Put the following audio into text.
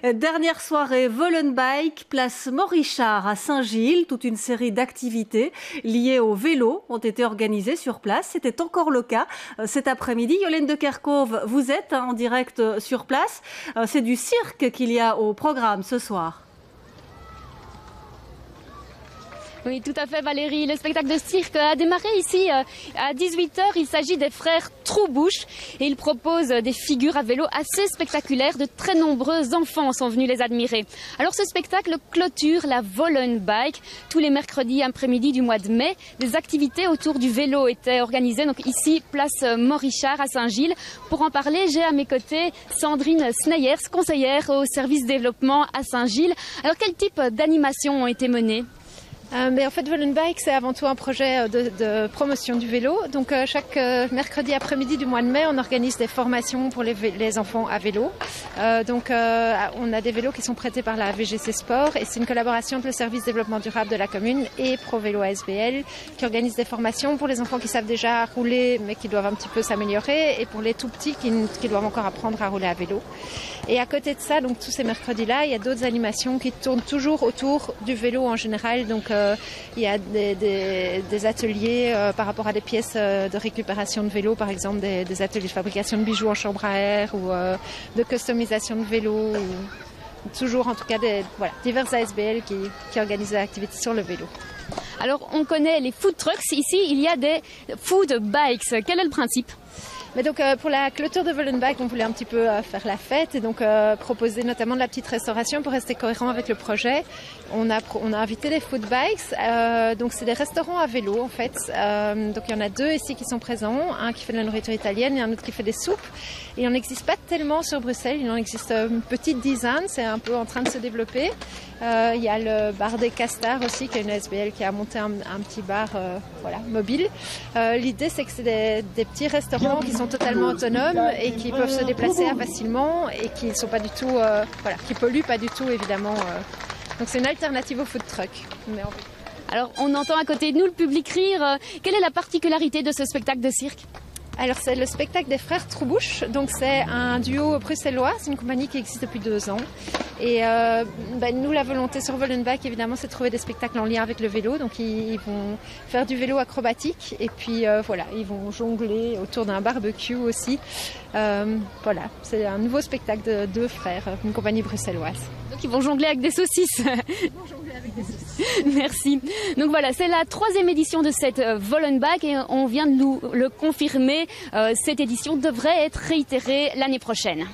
Dernière soirée Vollenbike, place Morichard à Saint-Gilles. Toute une série d'activités liées au vélo ont été organisées sur place. C'était encore le cas cet après-midi. Yolène de Kerkhove, vous êtes en direct sur place. C'est du cirque qu'il y a au programme ce soir. Oui, tout à fait Valérie. Le spectacle de cirque a démarré ici à 18 h. Il s'agit des frères Troubouche et ils proposent des figures à vélo assez spectaculaires. De très nombreux enfants sont venus les admirer. Alors ce spectacle clôture la Vollenbike. Tous les mercredis après-midi du mois de mai, des activités autour du vélo étaient organisées. Donc ici, place Morichard à Saint-Gilles. Pour en parler, j'ai à mes côtés Sandrine Sneyers, conseillère au service développement à Saint-Gilles. Alors quel type d'animations ont été menées ? Mais en fait, Vollenbike, c'est avant tout un projet de promotion du vélo. Donc, chaque mercredi après-midi du mois de mai, on organise des formations pour les enfants à vélo. Donc, on a des vélos qui sont prêtés par la VGC Sport et c'est une collaboration entre le service développement durable de la commune et ProVélo ASBL qui organise des formations pour les enfants qui savent déjà rouler mais qui doivent un petit peu s'améliorer et pour les tout petits qui doivent encore apprendre à rouler à vélo. Et à côté de ça, donc tous ces mercredis-là, il y a d'autres animations qui tournent toujours autour du vélo en général. Donc, il y a des ateliers par rapport à des pièces de récupération de vélo, par exemple des ateliers de fabrication de bijoux en chambre à air ou de customisation de vélo. Toujours en tout cas divers ASBL qui organisent des activités sur le vélo. Alors on connaît les food trucks, ici il y a des food bikes. Quel est le principe ? Mais donc pour la clôture de Vollenbike, on voulait un petit peu faire la fête et donc proposer notamment de la petite restauration pour rester cohérent avec le projet. On a invité des food bikes, donc c'est des restaurants à vélo en fait. Donc il y en a deux ici qui sont présents, un qui fait de la nourriture italienne et un autre qui fait des soupes. Et il n'en existe pas tellement sur Bruxelles, il en existe une petite dizaine, c'est un peu en train de se développer. Il y a le bar des Castars aussi, qui est une SBL qui a monté un petit bar mobile. L'idée c'est que c'est des petits restaurants qui sont totalement autonomes et qui peuvent se déplacer facilement et qui ne sont pas du tout, qui polluent pas du tout évidemment. Donc c'est une alternative au food truck. Alors on entend à côté de nous le public rire. Quelle est la particularité de ce spectacle de cirque ? Alors c'est le spectacle des frères Troubouche, donc c'est un duo bruxellois, c'est une compagnie qui existe depuis 2 ans. Et nous, la volonté sur Vollenbike, évidemment, c'est de trouver des spectacles en lien avec le vélo. Donc ils vont faire du vélo acrobatique et puis ils vont jongler autour d'un barbecue aussi. C'est un nouveau spectacle de 2 frères, une compagnie bruxelloise. Donc ils vont jongler avec des saucisses. Merci. Donc voilà, c'est la 3e édition de cette Vollenbike et on vient de nous le confirmer. Cette édition devrait être réitérée l'année prochaine.